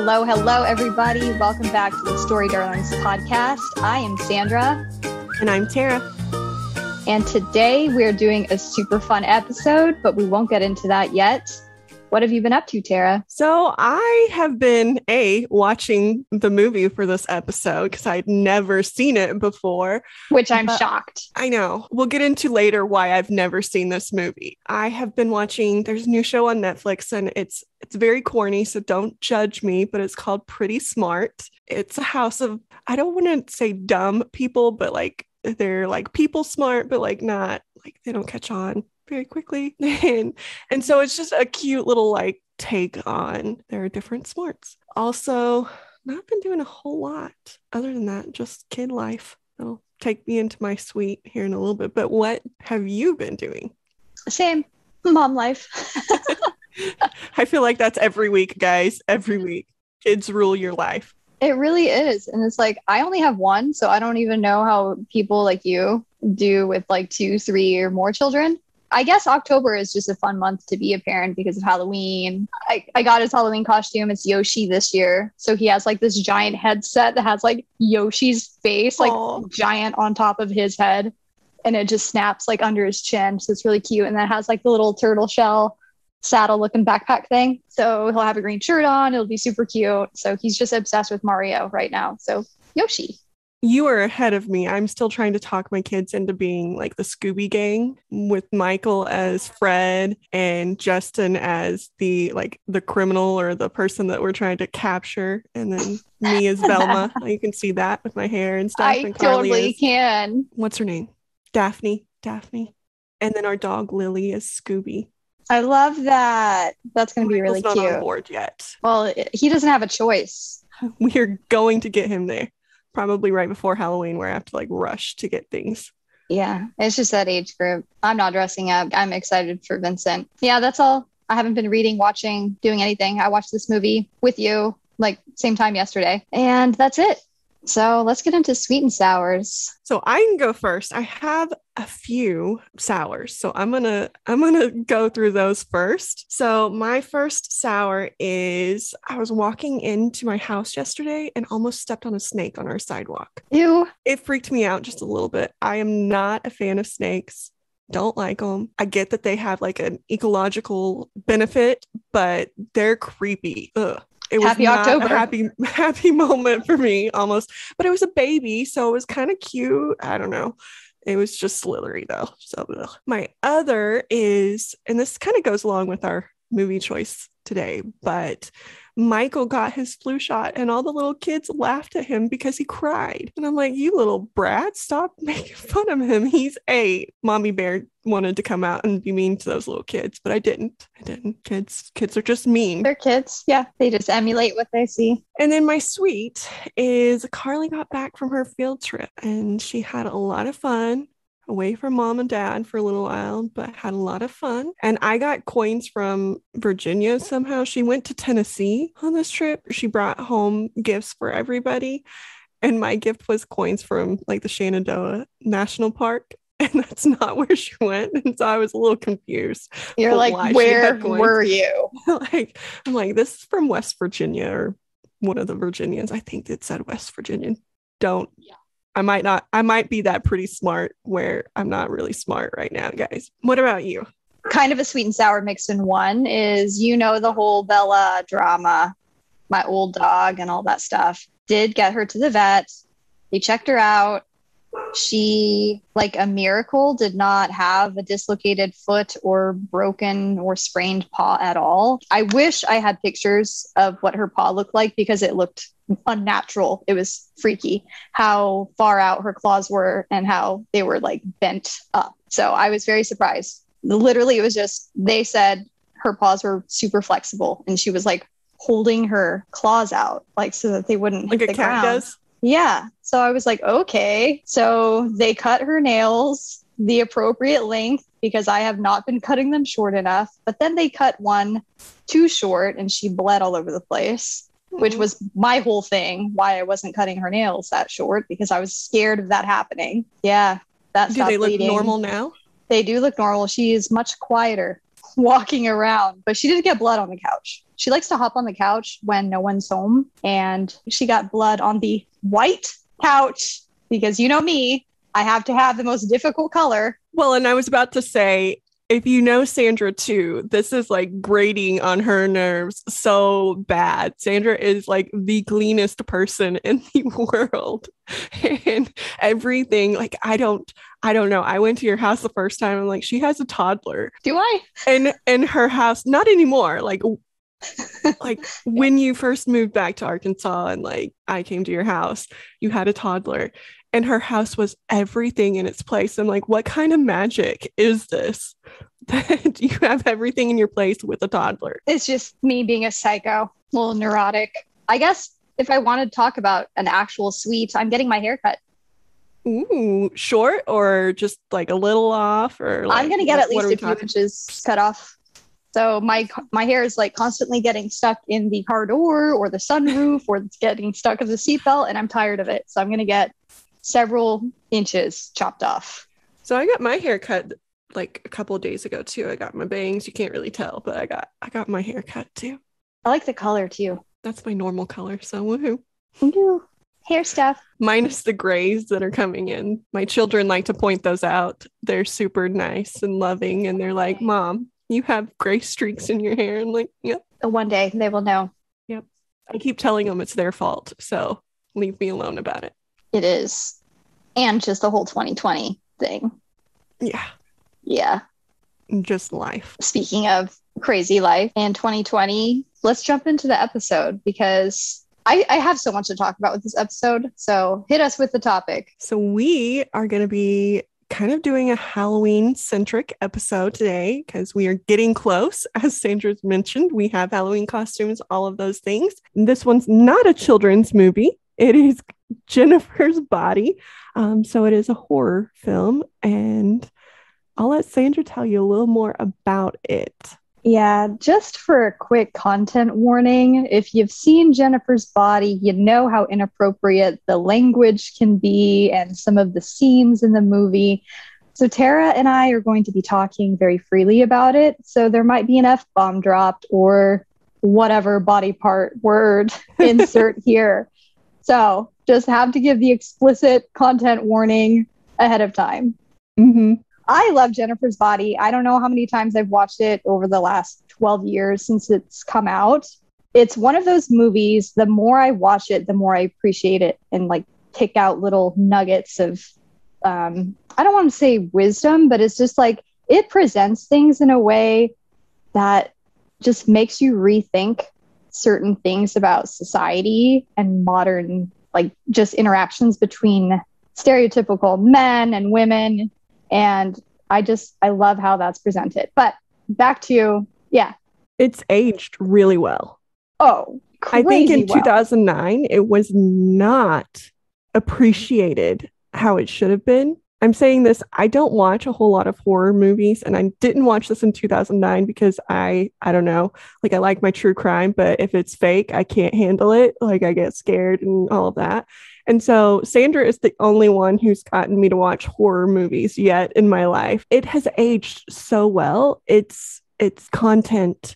Hello, everybody. Welcome back to the Story Darlings podcast. I am Sandra. And I'm Tara. And today we're doing a super fun episode, but we won't get into that yet. What have you been up to, Tara? So I have been, watching the movie for this episode because I'd never seen it before. Which I'm shocked. I know. We'll get into later why I've never seen this movie. I have been watching, there's a new show on Netflix and it's very corny, so don't judge me, but it's called Pretty Smart. It's a house of, I don't want to say dumb people, but like they're like people smart, but like not, like they don't catch on very quickly. And so it's just a cute little like take on their different smarts. Also, not been doing a whole lot other than that, just kid life. That'll take me into my suite here in a little bit. But what have you been doing? Same. Mom life. I feel like that's every week, guys. Every week. Kids rule your life. It really is. And it's like, I only have one, so I don't even know how people like you do with like 2, 3 or more children. I guess October is just a fun month to be a parent because of Halloween. I got his Halloween costume. It's Yoshi this year. So he has like this giant headset that has like Yoshi's face, like giant on top of his head. And it just snaps like under his chin. So it's really cute. And then it has like the little turtle shell saddle looking backpack thing. So he'll have a green shirt on. It'll be super cute. So he's just obsessed with Mario right now. So Yoshi. You are ahead of me. I'm still trying to talk my kids into being like the Scooby Gang with Michael as Fred and Justin as the criminal or the person that we're trying to capture. And then me as Velma. You can see that with my hair and stuff. I and Carly totally can. What's her name? Daphne. And then our dog Lily is Scooby. I love that. That's going to be really Michael's cute. Not on board yet. Well, he doesn't have a choice. We are going to get him there. Probably right before Halloween where I have to like rush to get things. Yeah, it's just that age group. I'm not dressing up. I'm excited for Vincent. Yeah, that's all. I haven't been reading, watching, doing anything. I watched this movie with you like same time yesterday. And that's it. So let's get into sweet and sours. So I can go first. I have a few sours. So I'm gonna go through those first. So my first sour is I was walking into my house yesterday and almost stepped on a snake on our sidewalk. Ew. It freaked me out just a little bit. I am not a fan of snakes. Don't like them. I get that they have like an ecological benefit, but they're creepy. Ugh. It was happy not October. a happy moment for me almost, but it was a baby. So it was kind of cute. I don't know. It was just slithery though. So my other is, and this kind of goes along with our movie choice today, but Michael got his flu shot and all the little kids laughed at him because he cried. And I'm like, you little brat, stop making fun of him. He's 8. Mommy Bear wanted to come out and be mean to those little kids, but I didn't. Kids are just mean. They're kids. Yeah. They just emulate what they see. And then my sweet is Carly got back from her field trip and she had a lot of fun. Away from mom and dad for a little while, but had a lot of fun. And I got coins from Virginia somehow. She went to Tennessee on this trip. She brought home gifts for everybody. And my gift was coins from like the Shenandoah National Park. And that's not where she went. And so I was a little confused. You're like, where were you? I'm like, this is from West Virginia or one of the Virginians. I think it said West Virginia. Yeah. I might be that pretty smart where I'm not really smart right now, guys. What about you? Kind of a sweet and sour mixed in one is, the whole Bella drama, my old dog and all that stuff. Did get her to the vet. They checked her out. She, like a miracle, did not have a dislocated foot or broken or sprained paw at all. I wish I had pictures of what her paw looked like because it looked unnatural. It was freaky how far out her claws were and how they were like bent up. So I was very surprised. Literally, it was just, they said her paws were super flexible and she was like holding her claws out like so that they wouldn't hit the ground. Like a cat does? Yeah. So I was like, okay. So they cut her nails the appropriate length because I have not been cutting them short enough. But then they cut one too short and she bled all over the place, which was my whole thing, why I wasn't cutting her nails that short because I was scared of that happening. Yeah. That stopped bleeding. Do they look normal now? They do look normal. She is much quieter. walking around, but she did get blood on the couch. She likes to hop on the couch when no one's home, and she got blood on the white couch because you know me, I have to have the most difficult color. Well, and I was about to say, if you know Sandra too, this is like grating on her nerves so bad. Sandra is like the cleanest person in the world. And everything, like I don't know. I went to your house the first time and like she has a toddler. Do I? And in her house, not anymore. Like when you first moved back to Arkansas and like I came to your house, you had a toddler. And her house was everything in its place. I'm like, what kind of magic is this? That you have everything in your place with a toddler. It's just me being a psycho, a little neurotic. I guess if I wanted to talk about an actual sweet, I'm getting my hair cut. Ooh, short or just like a little off? Or like, I'm going to get at least a few inches cut off. So my hair is like constantly getting stuck in the car door or the sunroof or it's getting stuck in the seatbelt, and I'm tired of it. So I'm going to get several inches chopped off. So I got my hair cut like a couple of days ago too. I got my bangs. You can't really tell, but I got my hair cut too. I like the color too. That's my normal color, so woohoo. Woohoo. Hair stuff. Minus the grays that are coming in. My children like to point those out. They're super nice and loving, and they're like, Mom, you have gray streaks in your hair. I'm like, yep. One day they will know. Yep. I keep telling them it's their fault, so leave me alone about it. It is. And just the whole 2020 thing. Yeah. Yeah. Just life. Speaking of crazy life and 2020, let's jump into the episode because I have so much to talk about with this episode. So hit us with the topic. So we are going to be kind of doing a Halloween-centric episode today because we are getting close. As Sandra's mentioned, we have Halloween costumes, all of those things. And this one's not a children's movie. It is Jennifer's Body. So it is a horror film, and I'll let Sandra tell you a little more about it. Yeah, just for a quick content warning, if you've seen Jennifer's Body, you know how inappropriate the language can be and some of the scenes in the movie. So Tara and I are going to be talking very freely about it. So there might be an F-bomb dropped or whatever body part word insert here. So just have to give the explicit content warning ahead of time. Mm-hmm. I love Jennifer's Body. I don't know how many times I've watched it over the last 12 years since it's come out. It's one of those movies, the more I watch it, the more I appreciate it and like pick out little nuggets of, I don't want to say wisdom, but it's just like it presents things in a way that just makes you rethink certain things about society and modern, like just interactions between stereotypical men and women. And I love how that's presented. But back to, yeah. It's aged really well. Oh, crazy. I think in 2009, it was not appreciated how it should have been. I'm saying this, I don't watch a whole lot of horror movies, and I didn't watch this in 2009 because I don't know, like I like my true crime, but if it's fake, I can't handle it. Like I get scared and all of that. And so Sandra is the only one who's gotten me to watch horror movies yet in my life. It has aged so well. Its content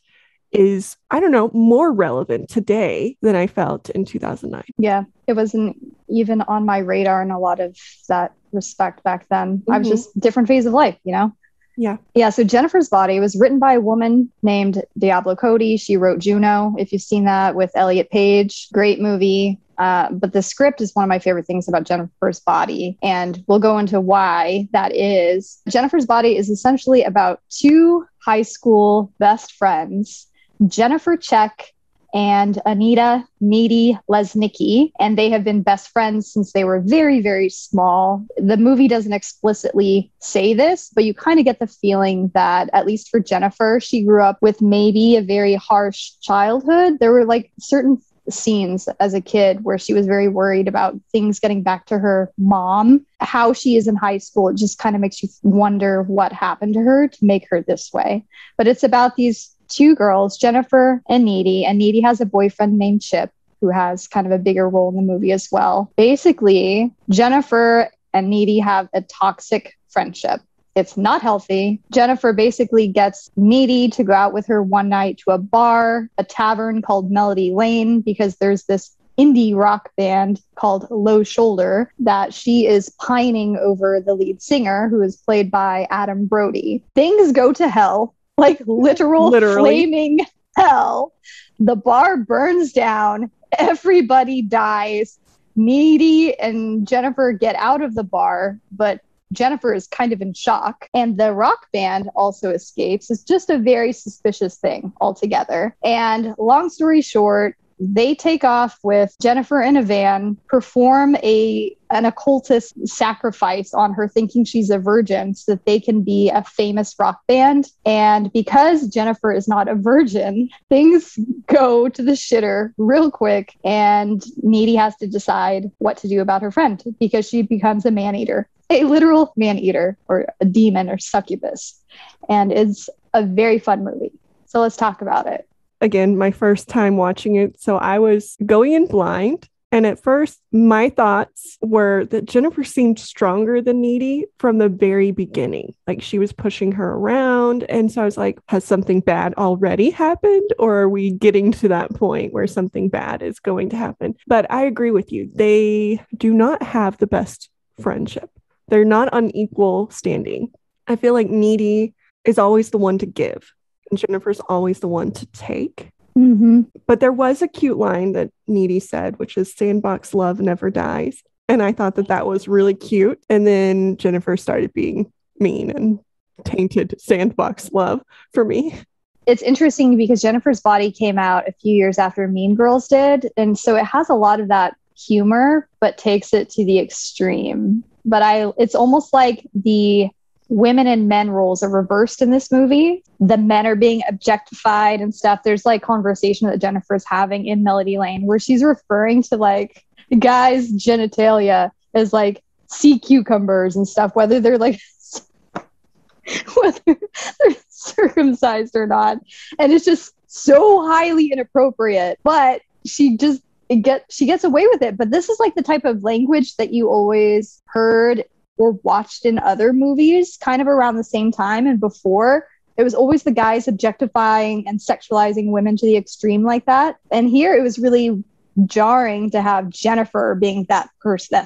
is, I don't know, more relevant today than I felt in 2009. Yeah, it wasn't even on my radar in a lot of that respect back then. I was just different phase of life, you know? Yeah. So Jennifer's Body was written by a woman named Diablo Cody. She wrote Juno, if you've seen that, with Elliot Page. Great movie. But the script is one of my favorite things about Jennifer's Body, and we'll go into why that is. Jennifer's Body is essentially about two high school best friends, Jennifer Check and Anita Needy Lesnicki, and they have been best friends since they were very, very small. The movie doesn't explicitly say this, but you kind of get the feeling that, at least for Jennifer, she grew up with maybe a very harsh childhood. There were like certain scenes as a kid where she was very worried about things getting back to her mom. How she is in high school, it just kind of makes you wonder what happened to her to make her this way. But it's about these two girls, Jennifer and Needy, and Needy has a boyfriend named Chip who has kind of a bigger role in the movie as well. Basically, Jennifer and Needy have a toxic friendship. It's not healthy. Jennifer basically gets Needy to go out with her one night to a bar, a tavern called Melody Lane, because there's this indie rock band called Low Shoulder that she is pining over the lead singer, who is played by Adam Brody. Things go to hell, like literally flaming hell. The bar burns down. Everybody dies. Needy and Jennifer get out of the bar, but Jennifer is kind of in shock. And the rock band also escapes. It's just a very suspicious thing altogether. And long story short, they take off with Jennifer in a van, perform an occultist sacrifice on her, thinking she's a virgin so that they can be a famous rock band. And because Jennifer is not a virgin, things go to the shitter real quick, and Needy has to decide what to do about her friend because she becomes a man-eater, a literal man-eater, or a demon or succubus. And it's a very fun movie. So let's talk about it. Again, my first time watching it. So I was going in blind. And at first, my thoughts were that Jennifer seemed stronger than Needy from the very beginning. Like, she was pushing her around. And so I was like, has something bad already happened? Or are we getting to that point where something bad is going to happen? But I agree with you. They do not have the best friendship. They're not on equal standing. I feel like Needy is always the one to give, and Jennifer's always the one to take. Mm-hmm. But there was a cute line that Needy said, which is "Sandbox love never dies." And I thought that that was really cute. And then Jennifer started being mean and tainted Sandbox love for me. It's interesting because Jennifer's Body came out a few years after Mean Girls did. And so it has a lot of that humor, but takes it to the extreme. But it's almost like the women and men roles are reversed in this movie. The men are being objectified and stuff. There's like conversation that Jennifer's having in Melody Lane where she's referring to like guys' genitalia as like sea cucumbers and stuff, whether they're like whether they're circumcised or not. And it's just so highly inappropriate. But she gets away with it. But this is like the type of language that you always heard or watched in other movies kind of around the same time and before. It was always the guys objectifying and sexualizing women to the extreme like that. And here it was really jarring to have Jennifer being that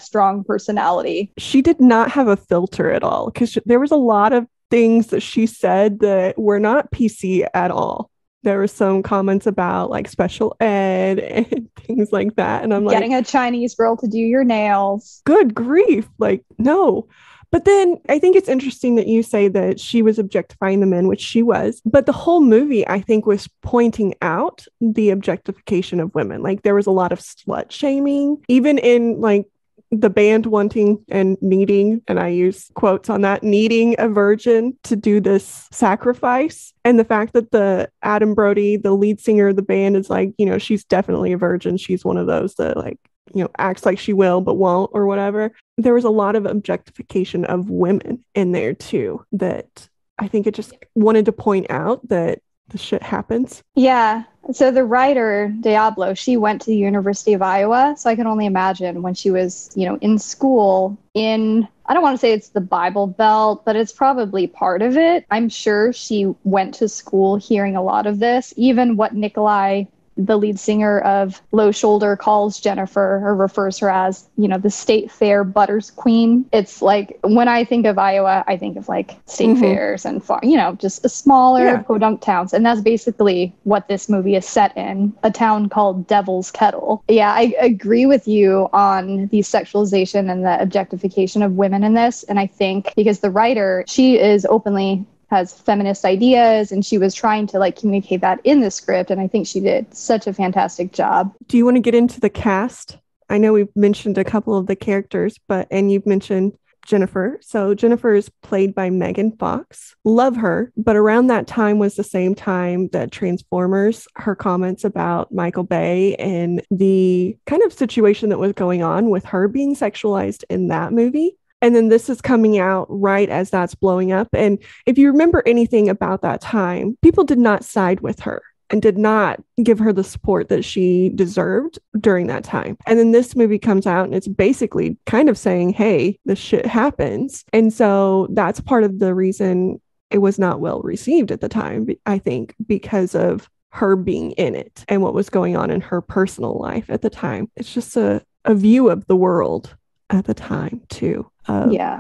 strong personality. She did not have a filter at all, because there was a lot of things that she said that were not PC at all. There were some comments about like special ed and things like that. And I'm like, getting a Chinese girl to do your nails. Good grief. Like, no. But then I think it's interesting that you say that she was objectifying the men, which she was. But the whole movie, I think, was pointing out the objectification of women. Like, there was a lot of slut shaming, even in like the band wanting and needing, and I use quotes on that, needing a virgin to do this sacrifice. And the fact that the Adam Brody, the lead singer of the band, is like, you know, she's definitely a virgin. She's one of those that like, you know, acts like she will, but won't, or whatever. There was a lot of objectification of women in there too, that I think it just wanted to point out that the shit happens. Yeah. So the writer, Diablo, she went to the University of Iowa. So I can only imagine when she was, you know, in school in, I don't want to say it's the Bible Belt, but it's probably part of it. I'm sure she went to school hearing a lot of this, even what Nikolai, the lead singer of Low Shoulder, calls Jennifer or refers her as, you know, the state fair butters queen. It's like, when I think of Iowa, I think of like state fairs and you know, just a smaller podunk towns. And that's basically what this movie is set in, a town called Devil's Kettle. Yeah, I agree with you on the sexualization and the objectification of women in this. And I think because the writer, she is openly has feminist ideas, and she was trying to like communicate that in the script, and I think she did such a fantastic job. Do you want to get into the cast? I know we've mentioned a couple of the characters, and you've mentioned Jennifer. So Jennifer is played by Megan Fox. Love her, but around that time was the same time that Transformers, her comments about Michael Bay and the kind of situation that was going on with her being sexualized in that movie. And then this is coming out right as that's blowing up. And if you remember anything about that time, people did not side with her. and did not give her the support that she deserved during that time. And then this movie comes out and it's basically kind of saying, hey, this shit happens. And so that's part of the reason it was not well received at the time, I think, because of her being in it and what was going on in her personal life at the time. It's just a view of the world at the time, too.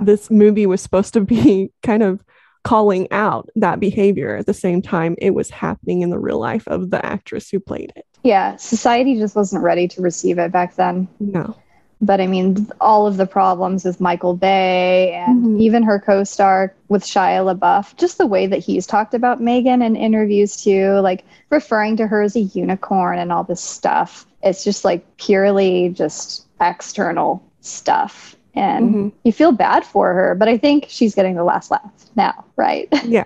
This movie was supposed to be kind of calling out that behavior at the same time it was happening in the real life of the actress who played it. Yeah, society just wasn't ready to receive it back then. No. But I mean, all of the problems with Michael Bay and even her co-star with Shia LaBeouf, just the way that he's talked about Megan in interviews too, like referring to her as a unicorn and all this stuff. It's just like purely just external stuff. And you feel bad for her, but I think she's getting the last laugh now, right? Yeah.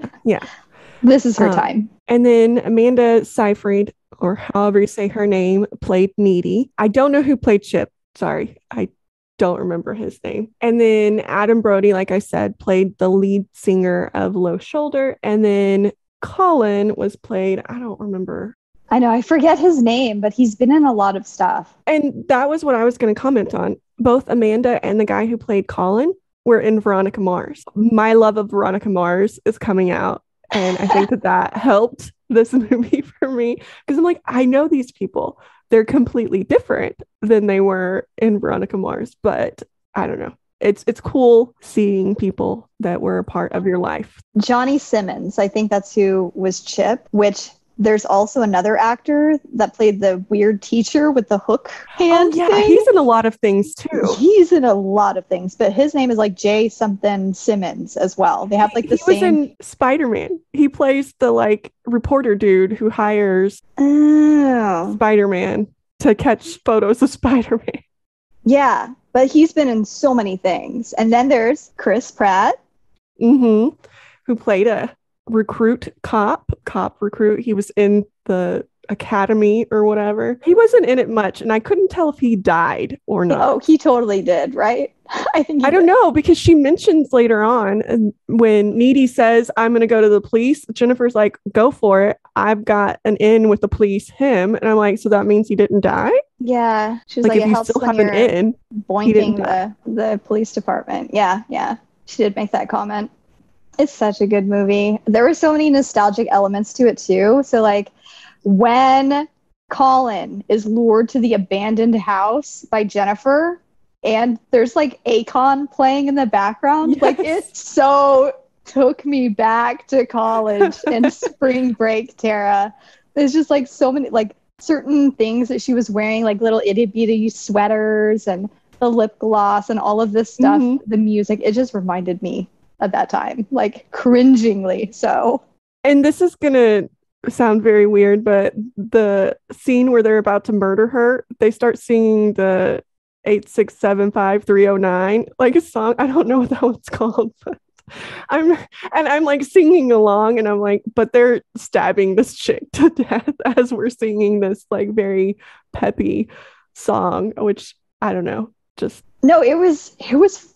This is her time. And then Amanda Seyfried, or however you say her name, played Needy. I don't know who played Chip. Sorry, I don't remember his name. And then Adam Brody, like I said, played the lead singer of Low Shoulder. And then Colin was played, I don't remember. I know, I forget his name, but he's been in a lot of stuff. And that was what I was going to comment on. Both Amanda and the guy who played Colin were in Veronica Mars. My love of Veronica Mars is coming out. And I think that helped this movie for me. Because I'm like, I know these people. They're completely different than they were in Veronica Mars. But I don't know. It's cool seeing people that were a part of your life. Johnny Simmons, I think that's who was Chip, which there's also another actor that played the weird teacher with the hook hand. Oh, yeah, thing. He's in a lot of things too. He's in a lot of things, but his name is like J something Simmons as well. They have like the same. He was in Spider-Man. He plays the like reporter dude who hires Spider-Man to catch photos of Spider-Man. Yeah, but he's been in so many things. And then there's Chris Pratt. Who played a cop recruit. He was in the academy or whatever. He wasn't in it much, and I couldn't tell if he died or not. Oh, he totally did, right? I don't know, because she mentions later on, and when Needy says, I'm going to go to the police, Jennifer's like, go for it. I've got an in with the police, him. And I'm like, so that means he didn't die? Yeah. She was like, if you still have an in, boinking the police department. Yeah. She did make that comment. It's such a good movie. There were so many nostalgic elements to it too. So like when Colin is lured to the abandoned house by Jennifer and there's like Akon playing in the background, like it so took me back to college and spring break, Tara. There's just like so many like certain things that she was wearing, like little itty bitty sweaters and the lip gloss and all of this stuff, the music, it just reminded me at that time, like cringingly so. And this is gonna sound very weird, but the scene where they're about to murder her, they start singing the 8675309, like a song. I don't know what that one's called, but I'm like singing along, and I'm like, but they're stabbing this chick to death as we're singing this like very peppy song, which I don't know, just no, it was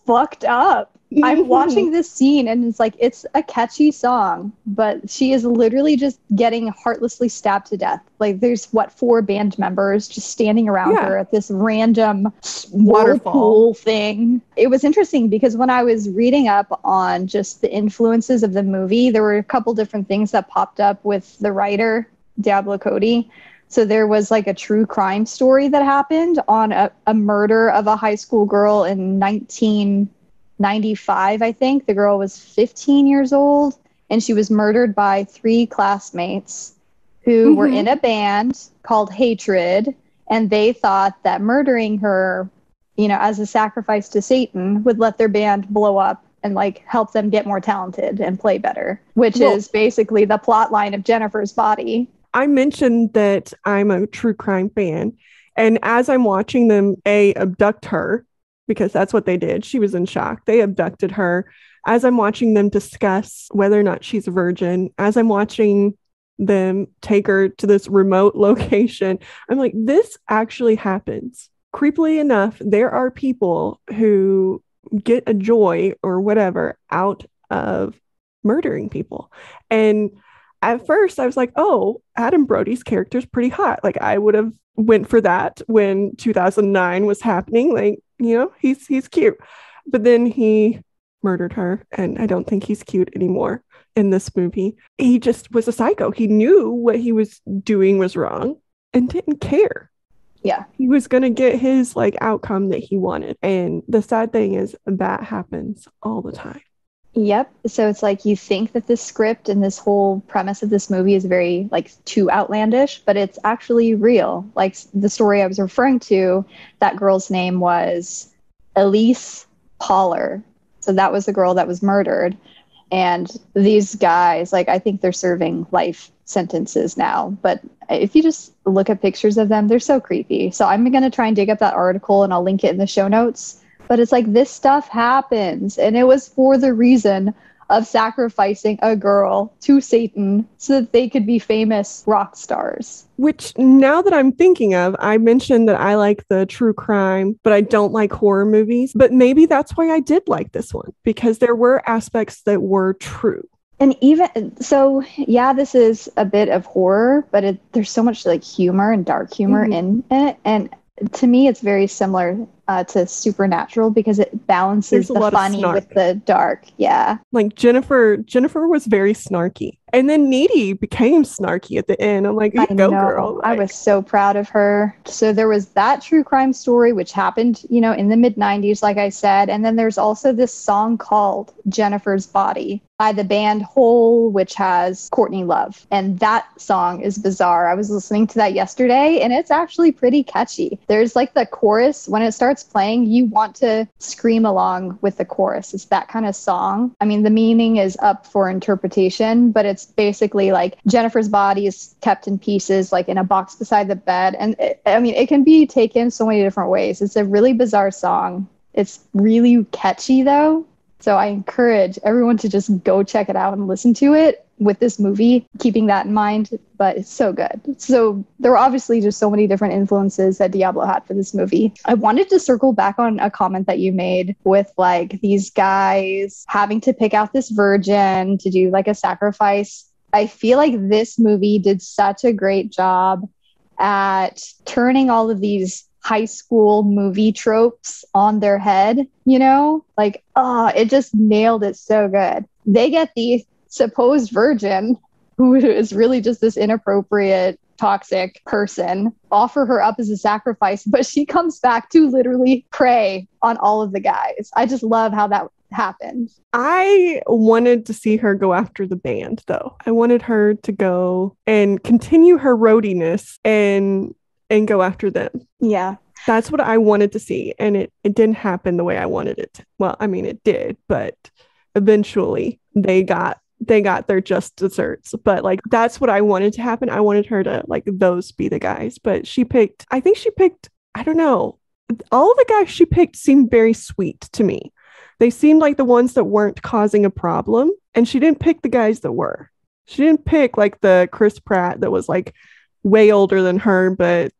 fucked up. I'm watching this scene and it's like, it's a catchy song, but she is literally just getting heartlessly stabbed to death. Like there's 4 band members just standing around her at this random waterfall thing. It was interesting because when I was reading up on just the influences of the movie, there were a couple different things that popped up with the writer, Diablo Cody. So there was like a true crime story that happened on a murder of a high school girl in 1995, I think. The girl was 15 years old, and she was murdered by 3 classmates who were in a band called Hatred, and they thought that murdering her, as a sacrifice to Satan would let their band blow up and like help them get more talented and play better, which is basically the plot line of Jennifer's Body. I mentioned that I'm a true crime fan, and as I'm watching them abduct her, because that's what they did. She was in shock. They abducted her. As I'm watching them discuss whether or not she's a virgin, as I'm watching them take her to this remote location, I'm like, this actually happens. Creepily enough, there are people who get a joy or whatever out of murdering people. And At first I was like, oh, Adam Brody's character is pretty hot. Like I would have went for that when 2009 was happening. Like, he's cute. But then he murdered her, and I don't think he's cute anymore in this movie. He just was a psycho. He knew what he was doing was wrong and didn't care. Yeah. He was going to get his like outcome that he wanted. And the sad thing is that happens all the time. Yep. So it's like you think that this script and this whole premise of this movie is very like too outlandish, but it's actually real. Like the story I was referring to, that girl's name was Elise Poller. So that was the girl that was murdered. And these guys, like, I think they're serving life sentences now. But if you just look at pictures of them, they're so creepy. So I'm going to try and dig up that article and I'll link it in the show notes. But it's like this stuff happens. And it was for the reason of sacrificing a girl to Satan so that they could be famous rock stars. Which, now that I'm thinking of, I mentioned that I like the true crime, but I don't like horror movies. But maybe that's why I did like this one, because there were aspects that were true. And even so, yeah, this is a bit of horror, but there's so much like humor and dark humor in it. And to me, it's very similar to Supernatural because it balances the funny with the dark. Yeah. Like Jennifer was very snarky. And then Needy became snarky at the end. I'm like, go girl. Like, I was so proud of her. So there was that true crime story, which happened, in the mid 90s, like I said. And then there's also this song called Jennifer's Body by the band Hole, which has Courtney Love. And that song is bizarre. I was listening to that yesterday and it's actually pretty catchy. There's like the chorus, when it starts playing, you want to scream along with the chorus. It's that kind of song. I mean, the meaning is up for interpretation, but it's basically like Jennifer's body is kept in pieces, like in a box beside the bed. And it can be taken so many different ways. It's a really bizarre song. It's really catchy though. So I encourage everyone to just go check it out and listen to it with this movie, keeping that in mind. But it's so good. So there were obviously just so many different influences that Diablo had for this movie. I wanted to circle back on a comment that you made with like these guys having to pick out this virgin to do like a sacrifice. I feel like this movie did such a great job at turning all of these high school movie tropes on their head, it just nailed it so good. They get the supposed virgin, who is really just this inappropriate, toxic person, offer her up as a sacrifice, but she comes back to literally prey on all of the guys. I just love how that happened. I wanted to see her go after the band, though. I wanted her to go and continue her roadiness and go after them. Yeah. That's what I wanted to see. And it didn't happen the way I wanted it to. Well, I mean, it did, but eventually they got their just desserts. But like, that's what I wanted to happen. I wanted her to like those be the guys. But I don't know. All the guys she picked seemed very sweet to me. They seemed like the ones that weren't causing a problem. And she didn't pick the guys that were. She didn't pick like the Chris Pratt that was like way older than her, but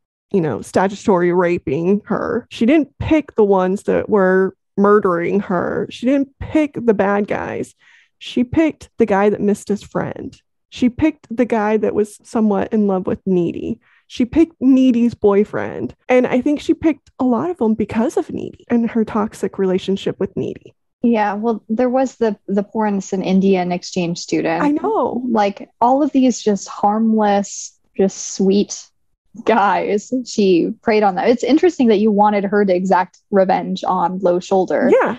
statutory raping her. She didn't pick the ones that were murdering her. She didn't pick the bad guys. She picked the guy that missed his friend. She picked the guy that was somewhat in love with Needy. She picked Needy's boyfriend. And I think she picked a lot of them because of Needy and her toxic relationship with Needy. Yeah, well, there was the poor innocent Indian exchange student. I know. Like all of these just harmless, just sweet guys, she preyed on them. It's interesting that you wanted her to exact revenge on Low Shoulder. Yeah.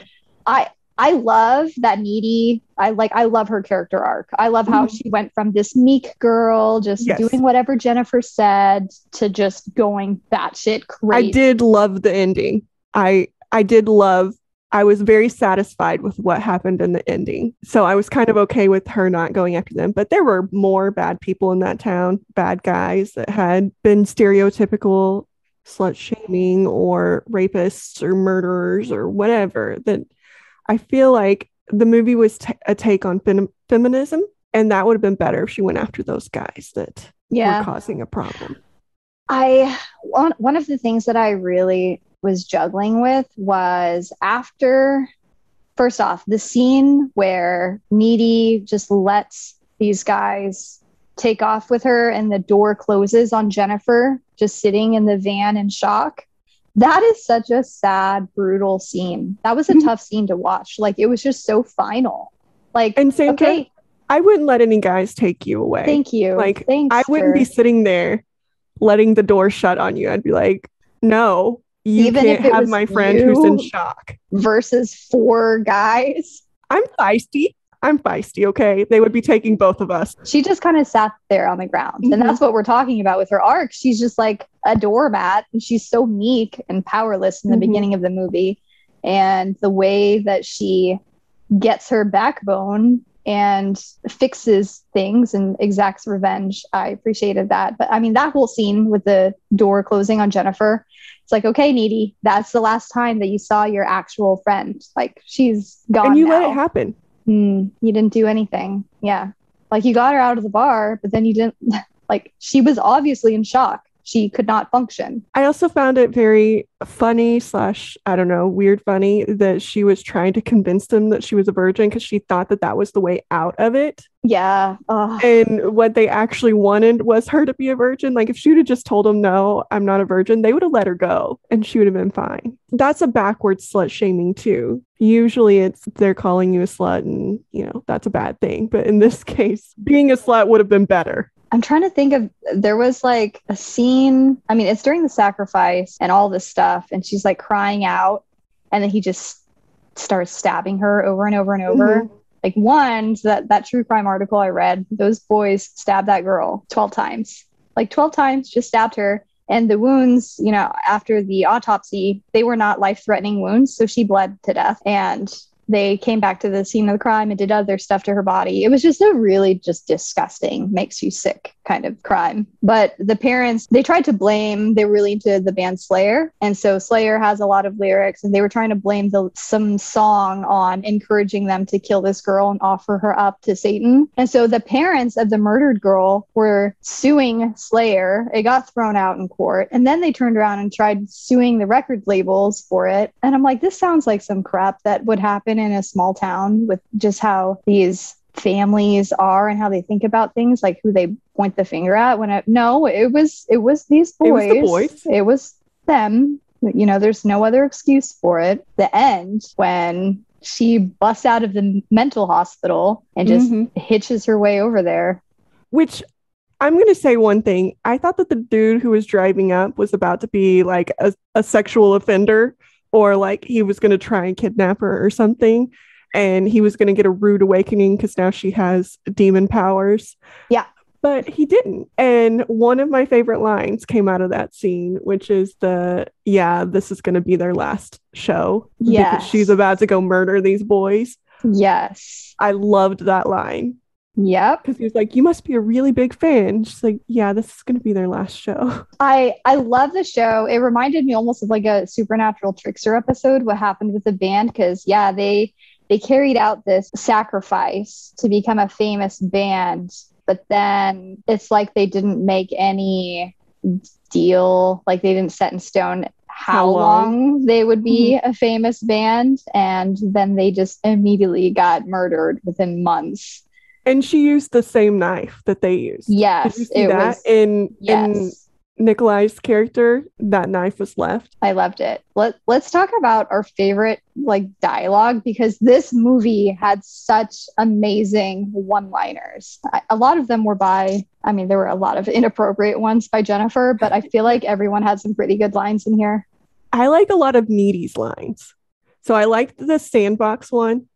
I love that Needy. I love her character arc. I love how she went from this meek girl just doing whatever Jennifer said to just going batshit crazy. I did love the ending. I was very satisfied with what happened in the ending. So I was kind of okay with her not going after them. But there were more bad people in that town, bad guys that had been stereotypical slut shaming or rapists or murderers or whatever. That I feel like the movie was a take on feminism. And that would have been better if she went after those guys that were causing a problem. One of the things that I really was juggling with was after, first off, the scene where Needy just lets these guys take off with her and the door closes on Jennifer, just sitting in the van in shock. That is such a sad, brutal scene. That was a tough scene to watch. Like, it was just so final. Like, And Sandra, okay, I wouldn't let any guys take you away. thank you. Like, Thanks, I wouldn't be sitting there letting the door shut on you. I'd be like, no, you even can't if it have was my friend you who's in shock. versus 4 guys. I'm feisty, okay? They would be taking both of us. She just kind of sat there on the ground. Mhm. And that's what we're talking about with her arc. She's just like a doormat, and she's so meek and powerless in the beginning of the movie. And the way that she gets her backbone and fixes things and exacts revenge, I appreciated that. But I mean, that whole scene with the door closing on Jennifer, it's like, okay, Needy, that's the last time that you saw your actual friend. Like, she's gone And you now. let it happen. You didn't do anything. Yeah. Like, you got her out of the bar, but then you didn't, like, she was obviously in shock. She could not function. I also found it very funny / I don't know, weird funny that she was trying to convince them that she was a virgin because she thought that that was the way out of it. Yeah. And what they actually wanted was her to be a virgin. Like, if she would have just told them, no, I'm not a virgin, they would have let her go and she would have been fine. That's a backwards slut shaming too. Usually it's they're calling you a slut and, you know, that's a bad thing. But in this case, being a slut would have been better. I'm trying to think of, there was like a scene, I mean, it's during the sacrifice and all this stuff, and she's like crying out, and then he just starts stabbing her over and over and over. Like, one, that true crime article I read, those boys stabbed that girl 12 times. Like, 12 times, just stabbed her. And the wounds, you know, after the autopsy, they were not life-threatening wounds, so she bled to death. And they came back to the scene of the crime and did other stuff to her body. It was just a really just disgusting, makes you sick kind of crime. But the parents, they tried to blame, they were really into the band Slayer. And so Slayer has a lot of lyrics, and they were trying to blame some song on encouraging them to kill this girl and offer her up to Satan. And so the parents of the murdered girl were suing Slayer. It got thrown out in court. And then they turned around and tried suing the record labels for it. And I'm like, this sounds like some crap that would happen in a small town, with just how these families are and how they think about things, like who they point the finger at. No, it was these boys. It was the boys. It was them. You know, there's no other excuse for it. The end, when she busts out of the mental hospital and just hitches her way over there. Which, I'm going to say one thing. I thought that the dude who was driving up was about to be like a sexual offender, or like he was going to try and kidnap her or something. And he was going to get a rude awakening because now she has demon powers. Yeah. But he didn't. And one of my favorite lines came out of that scene, which is this is going to be their last show. Yes. Because she's about to go murder these boys. Yes. I loved that line. Yep. Because he was like, you must be a really big fan. She's like, yeah, this is going to be their last show. I love the show. It reminded me almost of like a Supernatural Trickster episode, what happened with the band. Because, yeah, they carried out this sacrifice to become a famous band. But then it's like they didn't make any deal. Like, they didn't set in stone how long they would be a famous band. And then they just immediately got murdered within months. And she used the same knife that they used. Yes. Did you see that? In Nikolai's character, that knife was left. I loved it. Let's talk about our favorite like dialogue, because this movie had such amazing one-liners. A lot of them were there were a lot of inappropriate ones by Jennifer, but I feel like everyone had some pretty good lines in here. I like a lot of Needy's lines. So I liked the sandbox one.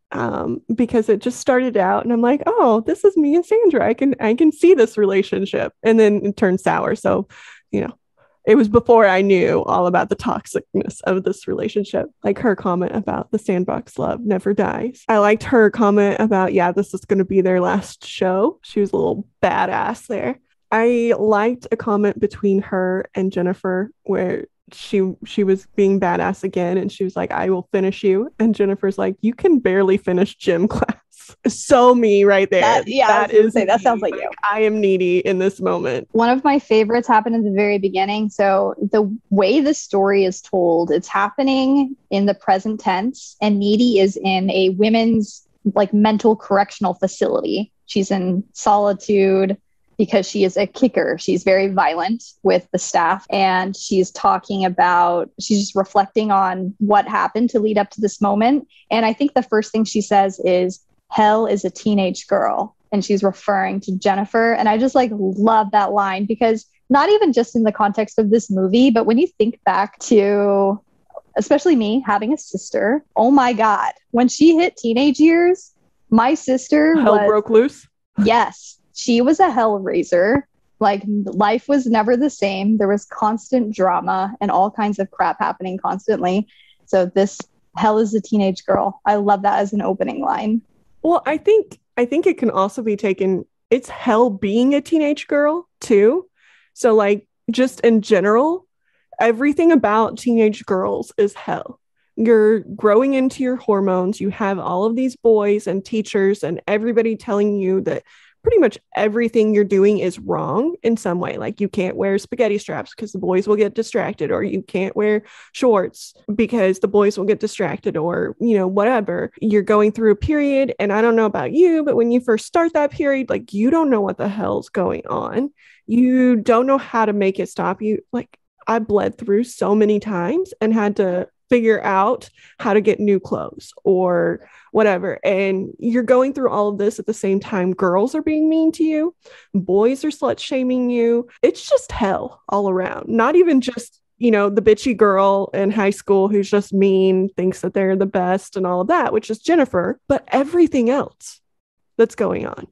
Because it just started out and I'm like, oh, this is me and Sandra. I can see this relationship. And then it turned sour. So, you know, it was before I knew all about the toxicness of this relationship. Like her comment about the sandbox love never dies. I liked her comment about, yeah, this is going to be their last show. She was a little badass there. I liked a comment between her and Jennifer where she was being badass again, and she was like, I will finish you, and Jennifer's like, you can barely finish gym class. So me right there. That sounds like you. I am Needy in this moment. One of my favorites happened in the very beginning. So the way the story is told, it's happening in the present tense, and Needy is in a women's like mental correctional facility. She's in solitude. because she is a kicker. She's very violent with the staff, and she's just reflecting on what happened to lead up to this moment. And I think the first thing she says is, "Hell is a teenage girl." And she's referring to Jennifer. And I just like love that line, because not even just in the context of this movie, but when you think back to, especially me having a sister, oh my God, when she hit teenage years, my sister broke loose. Yes, she was a hell raiser. Like, life was never the same. There was constant drama and all kinds of crap happening constantly. So this hell is a teenage girl. I love that as an opening line. Well, I think it can also be taken, it's hell being a teenage girl too. So like, just in general, everything about teenage girls is hell. You're growing into your hormones. You have all of these boys and teachers and everybody telling you that pretty much everything you're doing is wrong in some way. Like, you can't wear spaghetti straps because the boys will get distracted, or you can't wear shorts because the boys will get distracted, or, you know, whatever. You're going through a period, and I don't know about you, but when you first start that period, like, you don't know what the hell's going on. You don't know how to make it stop. I bled through so many times and had to figure out how to get new clothes or whatever. And you're going through all of this at the same time. Girls are being mean to you. Boys are slut shaming you. It's just hell all around. Not even just, you know, the bitchy girl in high school who's just mean, thinks that they're the best and all of that, which is Jennifer, but everything else that's going on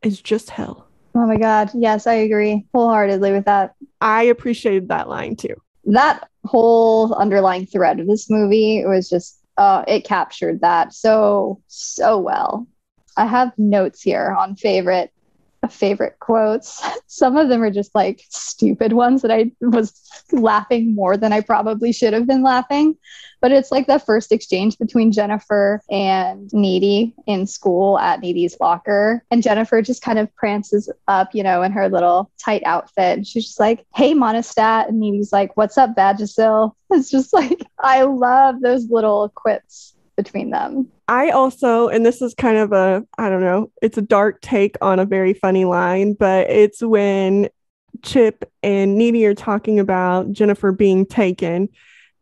is just hell. Oh my God. Yes, I agree wholeheartedly with that. I appreciated that line too. That whole underlying thread of this movie was just, it captured that so well. I have notes here on favorite quotes. Some of them are just like stupid ones that I was laughing more than I probably should have been laughing. But it's like the first exchange between Jennifer and Needy in school at Needy's locker. And Jennifer just kind of prances up, you know, in her little tight outfit. And she's just like, "Hey, Monostat." And Needy's like, "What's up, Vagisil?" It's just like, I love those little quips between them. I also, and this is kind of I don't know, it's a dark take on a very funny line, but it's when Chip and Needy are talking about Jennifer being taken,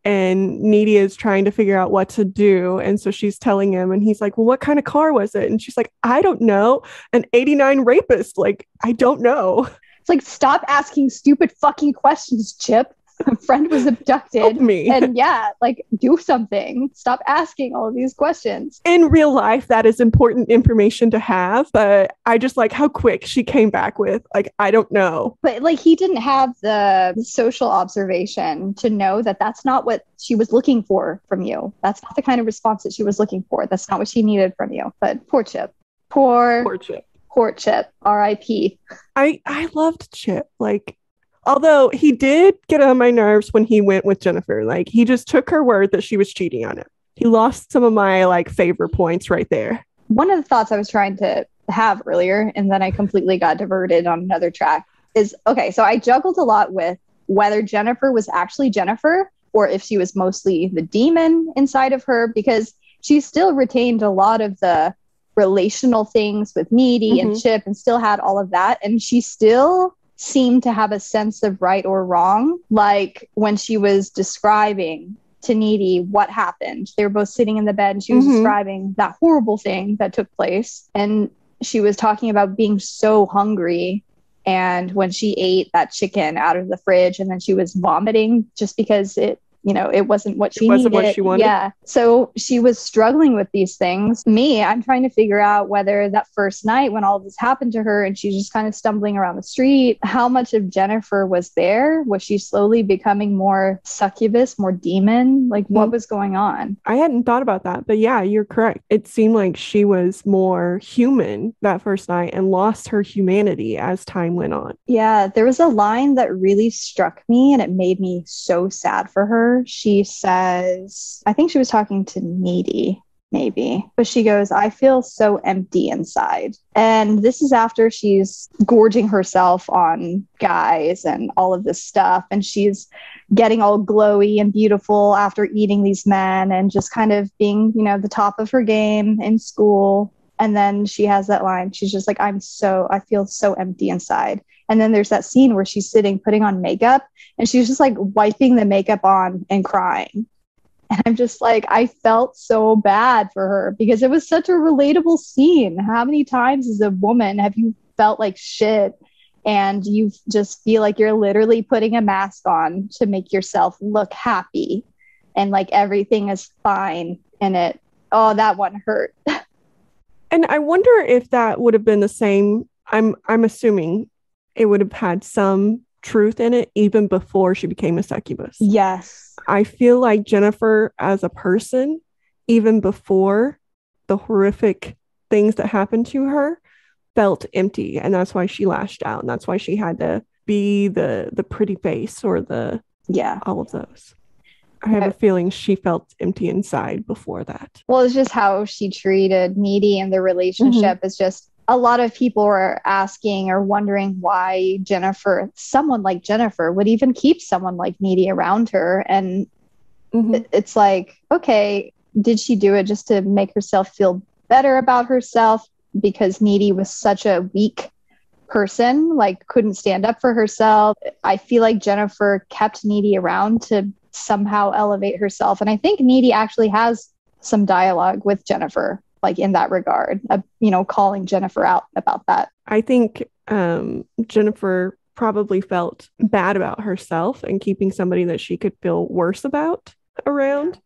and Needy is trying to figure out what to do. And so she's telling him, and he's like, "Well, what kind of car was it?" And she's like, "I don't know. An 89 rapist. Like, I don't know." It's like, stop asking stupid fucking questions, Chip. A friend was abducted. Help me. And yeah, like, do something. Stop asking all of these questions. In real life, that is important information to have, but I just like how quick she came back with, like, "I don't know." But like, he didn't have the social observation to know that that's not what she was looking for from you. That's not the kind of response that she was looking for. That's not what she needed from you. But poor Chip. Poor Chip. R.I.P. I loved Chip. Like, although he did get on my nerves when he went with Jennifer. Like, he just took her word that she was cheating on him. He lost some of my like favorite points right there. One of the thoughts I was trying to have earlier, and then I completely got diverted on another track, is, okay, so I juggled a lot with whether Jennifer was actually Jennifer or if she was mostly the demon inside of her, because she still retained a lot of the relational things with Needy and Chip, and still had all of that. And she still seemed to have a sense of right or wrong. Like, when she was describing to Needy what happened, they were both sitting in the bed, and she was describing that horrible thing that took place. And she was talking about being so hungry. And when she ate that chicken out of the fridge, and then she was vomiting just because it wasn't what she needed. What she wanted. Yeah. So she was struggling with these things. I'm trying to figure out whether that first night when all of this happened to her and she's just kind of stumbling around the street, how much of Jennifer was there? Was she slowly becoming more succubus, more demon? Like, what was going on? I hadn't thought about that, but yeah, you're correct. It seemed like she was more human that first night and lost her humanity as time went on. Yeah. There was a line that really struck me, and it made me so sad for her. She says, I think she was talking to Needy, maybe, but she goes, "I feel so empty inside." And this is after she's gorging herself on guys and all of this stuff. And she's getting all glowy and beautiful after eating these men and just kind of being, the top of her game in school. And then she has that line. She's just like, I feel so empty inside. And then there's that scene where she's sitting, putting on makeup, and she's just like wiping the makeup on and crying. And I'm just like, I felt so bad for her because it was such a relatable scene. How many times as a woman have you felt like shit and you just feel like you're literally putting a mask on to make yourself look happy and like everything is fine in it? Oh, that one hurt. And I wonder if that would have been the same. I'm assuming it would have had some truth in it even before she became a succubus. Yes. I feel like Jennifer as a person, even before the horrific things that happened to her, felt empty. And that's why she lashed out. And that's why she had to be the pretty face or all of those. I have a feeling she felt empty inside before that. Well, it's just how she treated Needy in the relationship. It's just a lot of people are asking or wondering why someone like Jennifer would even keep someone like Needy around her. And it's like, okay, did she do it just to make herself feel better about herself because Needy was such a weak person, like couldn't stand up for herself? I feel like Jennifer kept Needy around to somehow elevate herself. And I think Needy actually has some dialogue with Jennifer, like in that regard, calling Jennifer out about that. I think Jennifer probably felt bad about herself, and keeping somebody that she could feel worse about around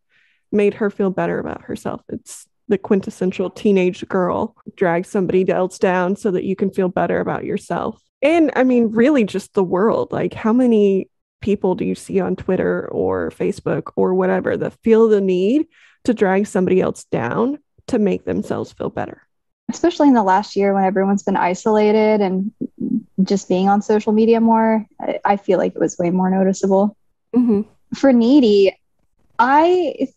made her feel better about herself. It's the quintessential teenage girl. Drag somebody else down so that you can feel better about yourself. And I mean, really just the world. Like, how many people do you see on Twitter or Facebook or whatever that feel the need to drag somebody else down to make themselves feel better? Especially in the last year when everyone's been isolated and just being on social media more, I feel like it was way more noticeable. For Needy, I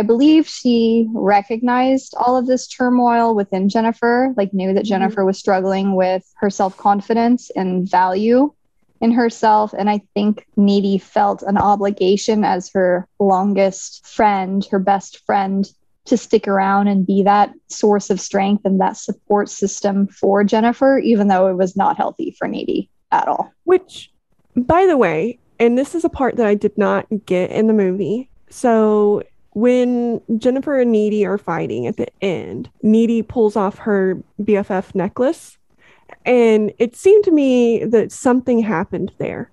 believe she recognized all of this turmoil within Jennifer, like knew that Jennifer was struggling with her self-confidence and value in herself. And I think Needy felt an obligation as her longest friend, her best friend, to stick around and be that source of strength and that support system for Jennifer, even though it was not healthy for Needy at all. Which, by the way, and this is a part that I did not get in the movie. So when Jennifer and Needy are fighting at the end, Needy pulls off her BFF necklace. And it seemed to me that something happened there.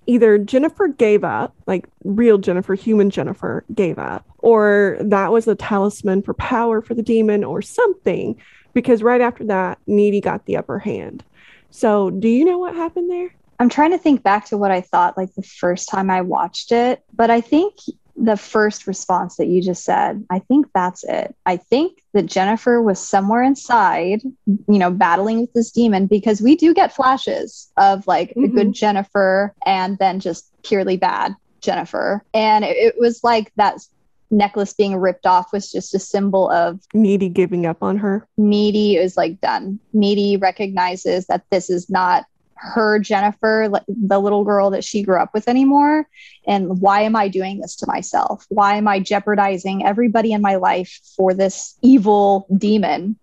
Either Jennifer gave up, like real Jennifer, human Jennifer gave up, or that was a talisman for power for the demon or something, because right after that, Needy got the upper hand. So do you know what happened there? I'm trying to think back to what I thought like the first time I watched it, but I think the first response that you just said, I think that's it. I think that Jennifer was somewhere inside, battling with this demon, because we do get flashes of like a good Jennifer and then just purely bad Jennifer. And it was like that necklace being ripped off was just a symbol of Needy giving up on her. Needy is like done. Needy recognizes that this is not her Jennifer, the little girl that she grew up with, anymore. And why am I doing this to myself? Why am I jeopardizing everybody in my life for this evil demon?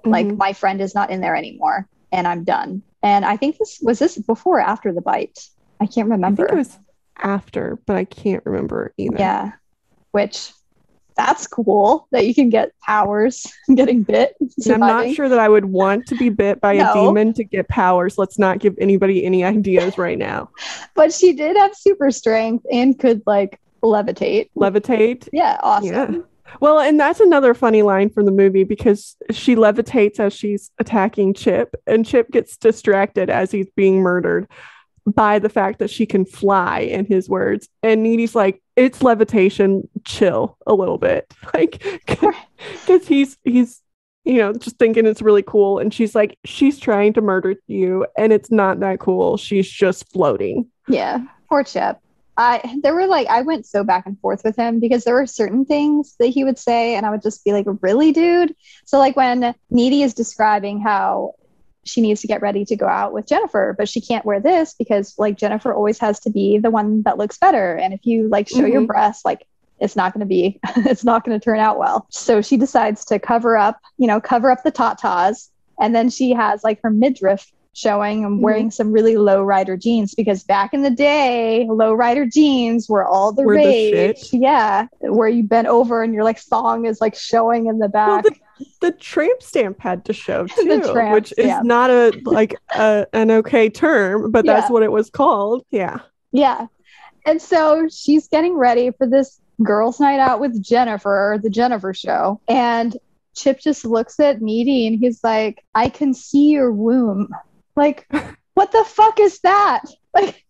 Like, my friend is not in there anymore and I'm done. And I think this before or after the bite? I can't remember. I think it was after, but I can't remember either. Yeah. Which, that's cool that you can get powers getting bit. I'm not sure that I would want to be bit by a demon to get powers. Let's not give anybody any ideas right now. But she did have super strength and could like levitate. Yeah, awesome. Yeah. Well, and that's another funny line from the movie, because she levitates as she's attacking Chip, and Chip gets distracted as he's being murdered by the fact that she can fly, in his words. And Needy's like, it's levitation, chill a little bit. Like, because he's just thinking it's really cool. And she's like, she's trying to murder you and it's not that cool. She's just floating. Yeah. Poor Chip. I went so back and forth with him, because there were certain things that he would say and I would just be like, really, dude? So like when Needy is describing how she needs to get ready to go out with Jennifer, but she can't wear this because like Jennifer always has to be the one that looks better. And if you like show your breasts, like it's not going to be, it's not going to turn out well. So she decides to cover up the tatas. And then she has like her midriff showing and wearing some really low rider jeans, because back in the day, low rider jeans were all the rage. Yeah. Where you bent over and your like thong is like showing in the back. Well, the tramp stamp had to show too, which is not an okay term, but that's what it was called. Yeah. Yeah. And so she's getting ready for this girls' night out with Jennifer, the Jennifer show. And Chip just looks at Needy and he's like, I can see your womb. Like, what the fuck is that? Like,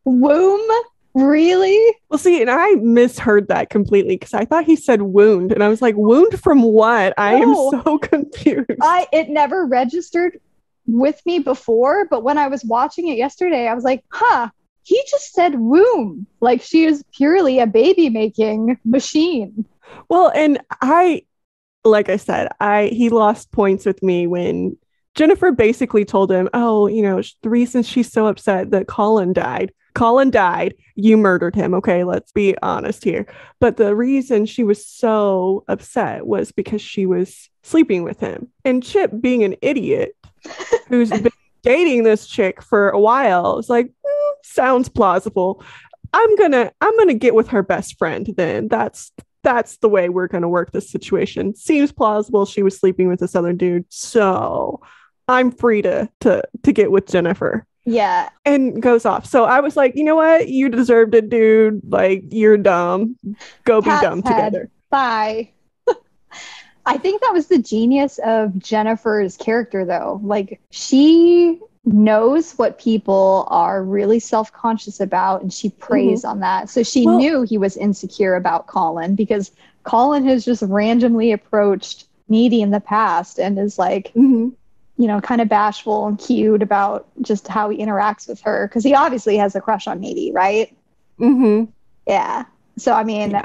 womb? Really? Well, see, and I misheard that completely because I thought he said wound. And I was like, wound from what? I am so confused. It never registered with me before. But when I was watching it yesterday, I was like, he just said womb. Like, she is purely a baby making machine. Well, and like I said, he lost points with me when Jennifer basically told him, the reason she's so upset that Colin died, you murdered him. Okay, let's be honest here. But the reason she was so upset was because she was sleeping with him. And Chip, being an idiot who's been dating this chick for a while, is like, sounds plausible. I'm gonna get with her best friend then. That's the way we're gonna work this situation. Seems plausible. She was sleeping with this other dude, so I'm free to get with Jennifer. Yeah. And goes off. So I was like, you know what? You deserved it, dude. Like, you're dumb. Go be dumb together. Bye. I think that was the genius of Jennifer's character, though. Like, she knows what people are really self-conscious about, and she preys on that. So she knew he was insecure about Colin, because Colin has just randomly approached Needy in the past and is like, kind of bashful and cute about just how he interacts with her, because he obviously has a crush on Needy, right? Yeah. So I mean,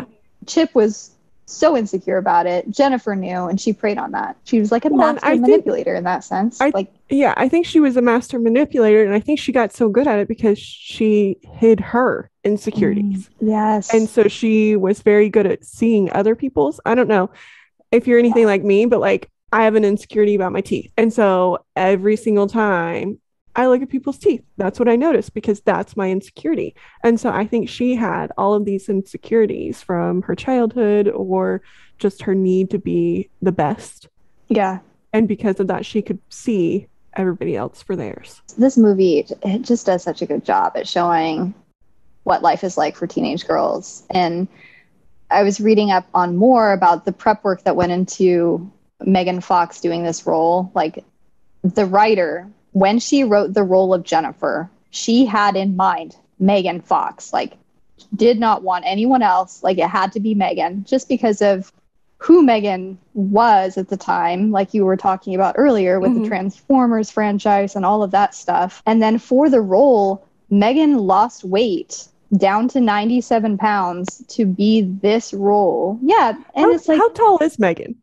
Chip was so insecure about it. Jennifer knew, and she preyed on that. She was like a master manipulator in that sense. I think she was a master manipulator, and I think she got so good at it because she hid her insecurities. Yes. And so she was very good at seeing other people's. I don't know if you're anything like me, but like, I have an insecurity about my teeth. And so every single time I look at people's teeth, that's what I notice, because that's my insecurity. And so I think she had all of these insecurities from her childhood, or just her need to be the best. Yeah. And because of that, she could see everybody else for theirs. This movie, it just does such a good job at showing what life is like for teenage girls. And I was reading up on more about the prep work that went into Megan Fox doing this role. Like, the writer, when she wrote the role of Jennifer, she had in mind Megan Fox. Like, did not want anyone else. Like, it had to be Megan, just because of who Megan was at the time, like you were talking about earlier with the Transformers franchise and all of that stuff. And then for the role, Megan lost weight down to 97 pounds to be this role. Yeah. And it's like, how tall is Megan?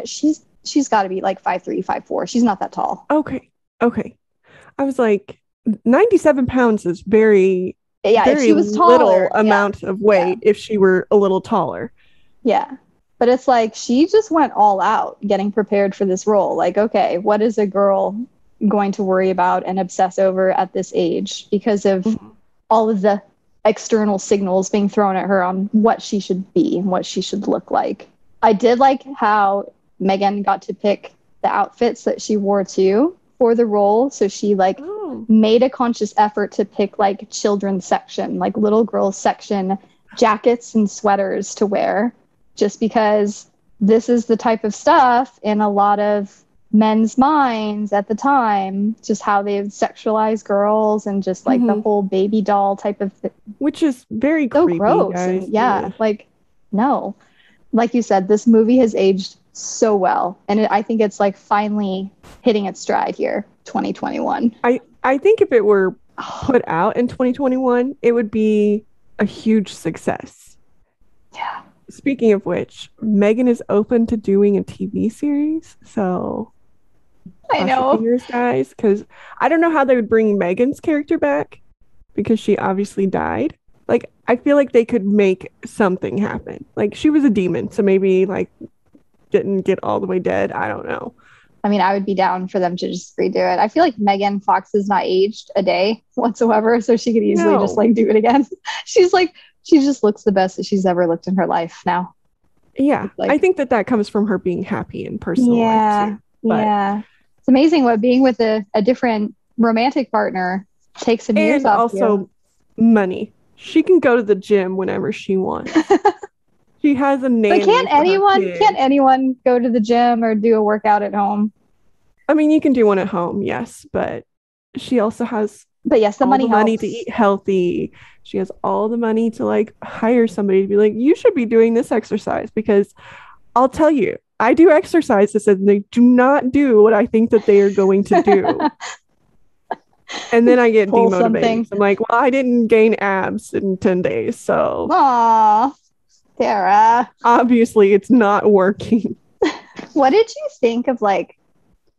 She's got to be like 5'3", 5'4". She's not that tall. Okay. I was like, 97 pounds is very if she was taller, little amount of weight if she were a little taller. Yeah. But it's like, she just went all out getting prepared for this role. Like, okay, what is a girl going to worry about and obsess over at this age, because of all of the external signals being thrown at her on what she should be and what she should look like. I did like how Megan got to pick the outfits that she wore too for the role. So she made a conscious effort to pick like children's section, like little girls section jackets and sweaters to wear, just because this is the type of stuff in a lot of men's minds at the time, just how they sexualize girls and just like the whole baby doll type of thing. Which is very so creepy, gross. Guys. Yeah, like, no. Like you said, this movie has aged so well. And I think it's like finally hitting its stride here, 2021. I think if it were put out in 2021, it would be a huge success. Yeah. Speaking of which, Megan is open to doing a TV series, so I know, fingers, guys, because I don't know how they would bring Megan's character back, because she obviously died. Like, I feel like they could make something happen. Like, she was a demon, so maybe like didn't get all the way dead. I don't know. I mean, I would be down for them to just redo it. I feel like Megan Fox has not aged a day whatsoever, so she could easily just like do it again. She's like, she just looks the best that she's ever looked in her life now. Yeah, like, I think that comes from her being happy in personal life too. But, yeah, it's amazing what being with a different romantic partner takes some years off you. And also money. She can go to the gym whenever she wants. She has a nanny. But can't anyone go to the gym or do a workout at home? I mean, you can do one at home, yes, but she also has the money to eat healthy. She has all the money to like hire somebody to be like, you should be doing this exercise, because I'll tell you, I do exercises and they do not do what I think that they are going to do. And then I get demotivated. I'm like, well, I didn't gain abs in 10 days, so. Aww, Sarah. Obviously, it's not working. What did you think of, like,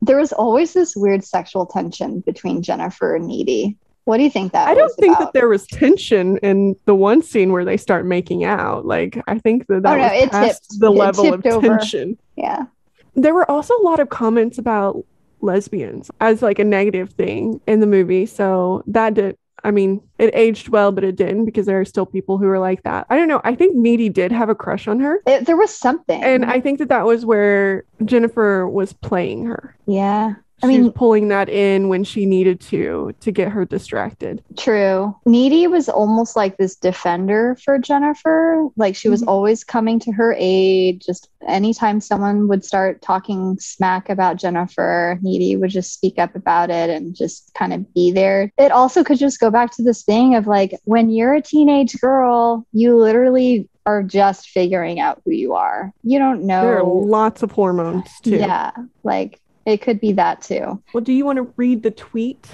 there was always this weird sexual tension between Jennifer and Needy. What do you think that was? I don't think that there was tension in the one scene where they start making out. Like, I think that was past the level of tension. Yeah. There were also a lot of comments about lesbians as like a negative thing in the movie. So that did, I mean, it aged well, but it didn't, because there are still people who are like that. I don't know. I think Needy did have a crush on her. There was something. And I think that was where Jennifer was playing her. Yeah. She was pulling that in when she needed to get her distracted. True. Needy was almost like this defender for Jennifer. Like, she was always coming to her aid. Just anytime someone would start talking smack about Jennifer, Needy would just speak up about it and just kind of be there. It also could just go back to this thing of like, when you're a teenage girl, you literally are just figuring out who you are. You don't know. There are lots of hormones too. Yeah. Like, it could be that too. Well, do you want to read the tweet?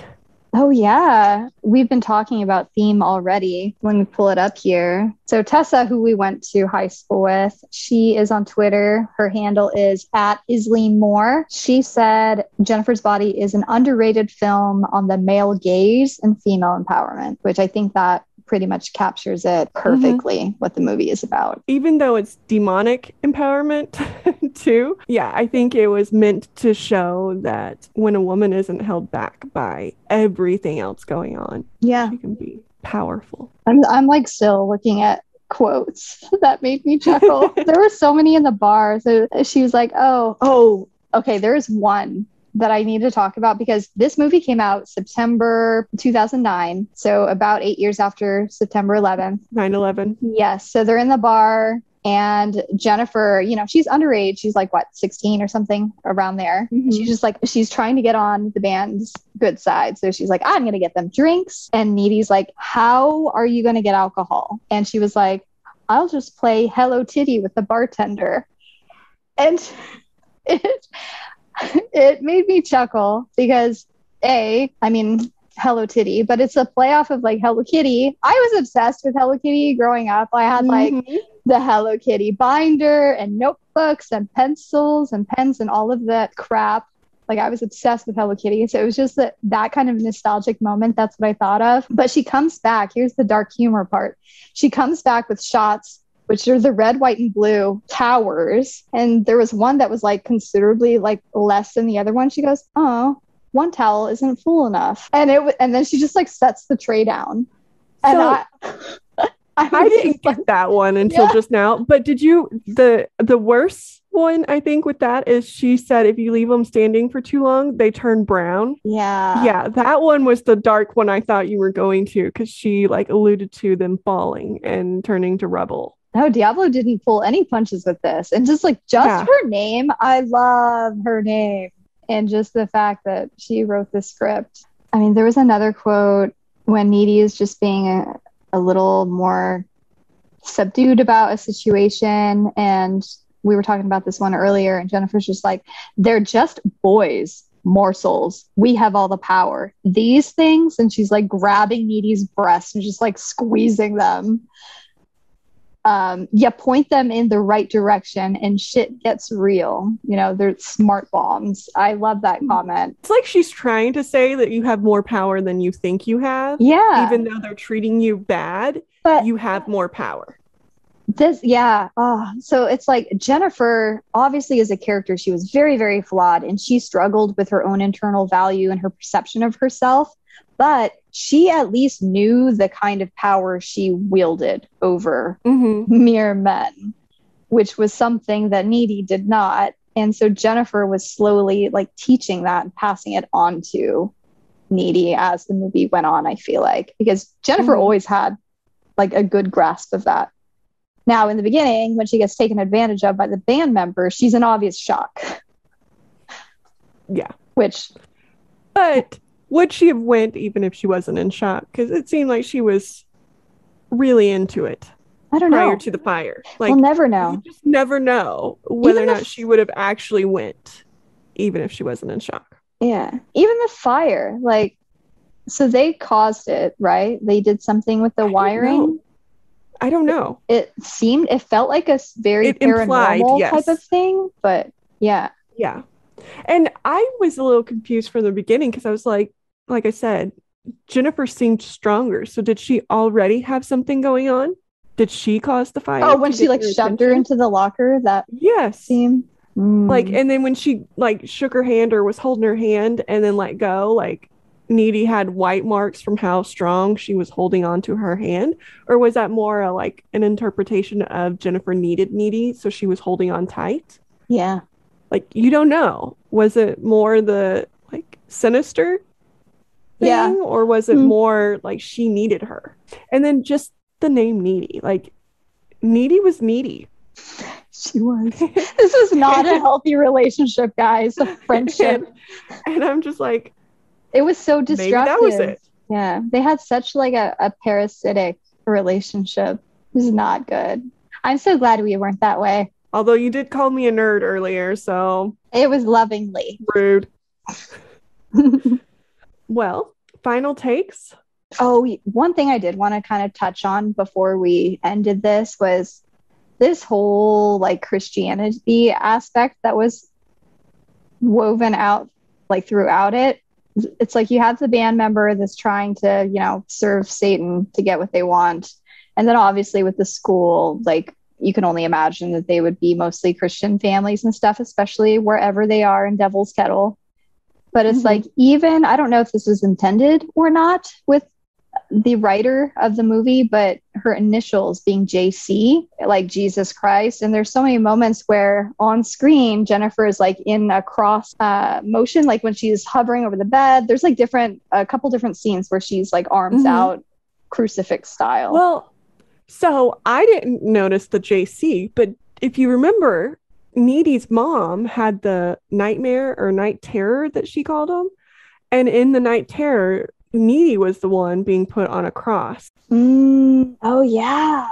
Oh, yeah. We've been talking about theme already when we pull it up here. So Tessa, who we went to high school with, she is on Twitter. Her handle is @IsleneMoore. She said Jennifer's Body is an underrated film on the male gaze and female empowerment, which I think that pretty much captures it perfectly, what the movie is about. Even though it's demonic empowerment too. Yeah, I think it was meant to show that when a woman isn't held back by everything else going on, she can be powerful. I'm like still looking at quotes that made me chuckle. There were so many in the bar. So she was like, oh, okay, there's one that I need to talk about, because this movie came out September 2009. So about 8 years after September 11th. 9/11. Yes. So they're in the bar and Jennifer, you know, she's underage. She's like, 16 or something around there. She's just like, she's trying to get on the band's good side. So she's like, I'm going to get them drinks. And Needy's like, how are you going to get alcohol? And she was like, I'll just play Hello Kitty with the bartender. And it made me chuckle because Hello Kitty, but it's a play off of like Hello Kitty. I was obsessed with Hello Kitty growing up. I had like the Hello Kitty binder and notebooks and pencils and pens and all of that crap. Like, I was obsessed with Hello Kitty. So it was just that kind of nostalgic moment. That's what I thought of. But she comes back. Here's the dark humor part. She comes back with shots, which are the red, white, and blue towers. And there was one that was like considerably like less than the other one. She goes, oh, one towel isn't full enough. And then she just like sets the tray down. And I didn't get that one until just now. But did you, the worst one, I think, with that is she said if you leave them standing for too long, they turn brown. Yeah, that one was the dark one I thought you were going to, because she like alluded to them falling and turning to rubble. No, Diablo didn't pull any punches with this. And just her name, I love her name. And just the fact that she wrote the script. I mean, there was another quote when Needy is just being a little more subdued about a situation. And we were talking about this one earlier. And Jennifer's just like, they're just boys, morsels. We have all the power. These things. And she's like grabbing Needy's breasts and just like squeezing them. you point them in the right direction and shit gets real. You know, they're smart bombs. I love that comment. It's like she's trying to say that you have more power than you think you have. Yeah. Even though they're treating you bad, but you have more power. So it's like Jennifer, obviously, as a character, she was very, very flawed, and she struggled with her own internal value and her perception of herself. But she at least knew the kind of power she wielded over mere men, which was something that Needy did not. And so Jennifer was slowly like teaching that and passing it on to Needy as the movie went on, I feel like, because Jennifer always had like a good grasp of that. Now, in the beginning, when she gets taken advantage of by the band member, she's in obvious shock. Yeah. But would she have went even if she wasn't in shock? Because it seemed like she was really into it. I don't know. Prior to the fire. Like, we'll never know. You just never know whether or not she would have actually went, even if she wasn't in shock. Yeah. Even the fire, like, so they caused it, right? They did something with the wiring. I don't know. It felt like a very paranormal type of thing, but yeah. Yeah. And I was a little confused from the beginning because I was like I said, Jennifer seemed stronger. So did she already have something going on? Did she cause the fire? Oh, when she like shoved her into the locker, that scene. Like, and then when she like shook her hand or was holding her hand and then let go, like Needy had white marks from how strong she was holding on to her hand? Or was that more like an interpretation of Jennifer needed Needy, so she was holding on tight? Yeah. Like, you don't know. Was it more the like sinister thing? Or was it more like she needed her? And then just the name Needy. Like, Needy was needy. She was. This is not a healthy relationship, guys. A friendship. And I'm just like, it was so destructive. Maybe that was it. Yeah. They had such like a parasitic relationship. It was not good. I'm so glad we weren't that way. Although you did call me a nerd earlier, so. It was lovingly. Rude. Well, final takes. Oh, one thing I did want to kind of touch on before we ended this was this whole like Christianity aspect that was woven out like throughout it. It's like you have the band member that's trying to, you know, serve Satan to get what they want. And then obviously with the school, like you can only imagine that they would be mostly Christian families and stuff, especially wherever they are in Devil's Kettle. But it's like, even, I don't know if this was intended or not with the writer of the movie, but her initials being JC, like Jesus Christ. And there's so many moments where on screen, Jennifer is like in a cross motion, like when she's hovering over the bed. There's like a couple different scenes where she's like arms out, crucifix style. Well, so I didn't notice the JC, but if you remember, Needy's mom had the nightmare or night terror that she called them. And in the night terror, Needy was the one being put on a cross. Oh, yeah.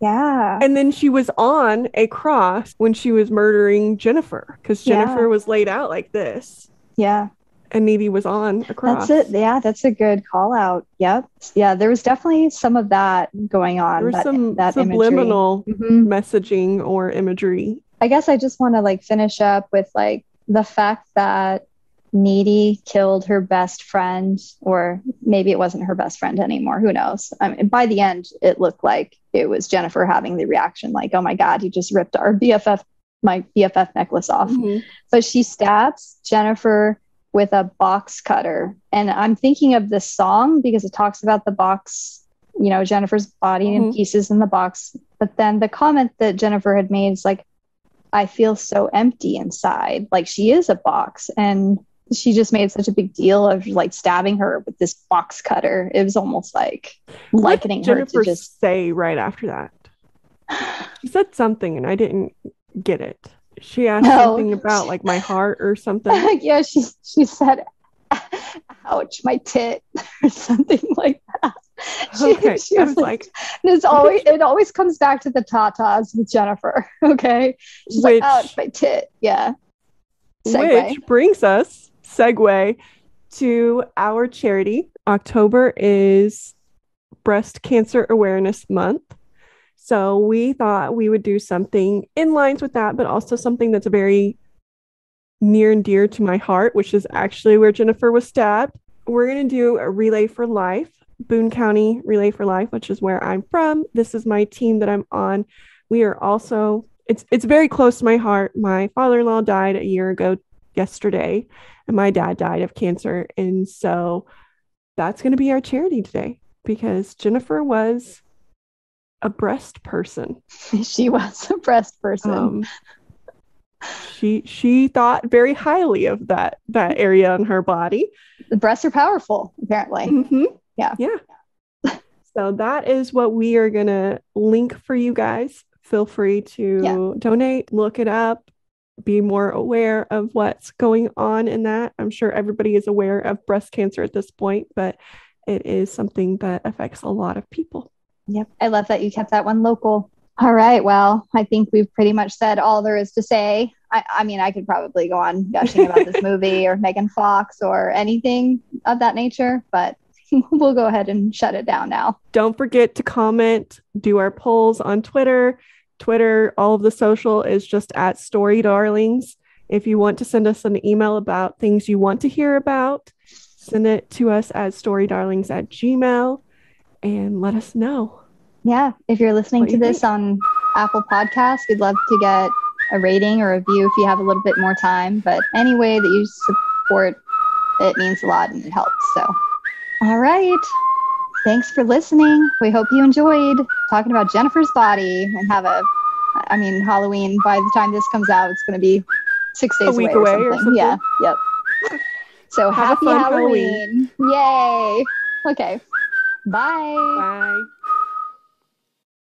Yeah. And then she was on a cross when she was murdering Jennifer, because Jennifer was laid out like this. Yeah. And Needy was on a cross. That's it. Yeah, that's a good call out. Yep. Yeah, there was definitely some of that going on. There was some subliminal messaging or imagery. I guess I just want to like finish up with like the fact that Needy killed her best friend, or maybe it wasn't her best friend anymore. Who knows? I mean, by the end, it looked like it was Jennifer having the reaction like, oh my God, he just ripped my BFF necklace off. But she stabs Jennifer with a box cutter. And I'm thinking of this song because it talks about the box, you know, Jennifer's body in pieces in the box. But then the comment that Jennifer had made is like, I feel so empty inside. Like she is a box. And she just made such a big deal of like stabbing her with this box cutter. It was almost like likening her to just say right after that. She said something and I didn't get it. She asked something about like my heart or something. Yeah, she said, ouch, my tit or something like that. She was like it always comes back to the tatas with Jennifer. Okay. She's like, ouch, my tit. Yeah. Segue. Which brings us to our charity. October is Breast Cancer Awareness Month. So we thought we would do something in lines with that, but also something that's very near and dear to my heart, which is actually where Jennifer was stabbed. We're going to do a Relay for Life, Boone County Relay for Life, which is where I'm from. This is my team that I'm on. We are also, it's very close to my heart. My father-in-law died a year ago yesterday, and my dad died of cancer. And so that's going to be our charity today because Jennifer was a breast person. She was a breast person. She thought very highly of that area on her body. The breasts are powerful, apparently. Mm-hmm. Yeah. So that is what we are gonna link for you guys. Feel free to donate, look it up, be more aware of what's going on in that. I'm sure everybody is aware of breast cancer at this point, but it is something that affects a lot of people. Yep. I love that you kept that one local. All right. Well, I think we've pretty much said all there is to say. I mean, I could probably go on gushing about this movie or Megan Fox or anything of that nature, but we'll go ahead and shut it down now. Don't forget to comment, do our polls on Twitter, all of the social is just at Story Darlings. If you want to send us an email about things you want to hear about, send it to us at storydarlings@gmail.com and let us know. Yeah. If you're listening to this on Apple Podcasts, we'd love to get a rating or a review if you have a little bit more time. But any way that you support, it means a lot and it helps. So, all right. Thanks for listening. We hope you enjoyed talking about Jennifer's body and Halloween, by the time this comes out, it's going to be 6 days a week away or something. Yeah. Yep. So happy Halloween. Yay. Okay. Bye. Bye.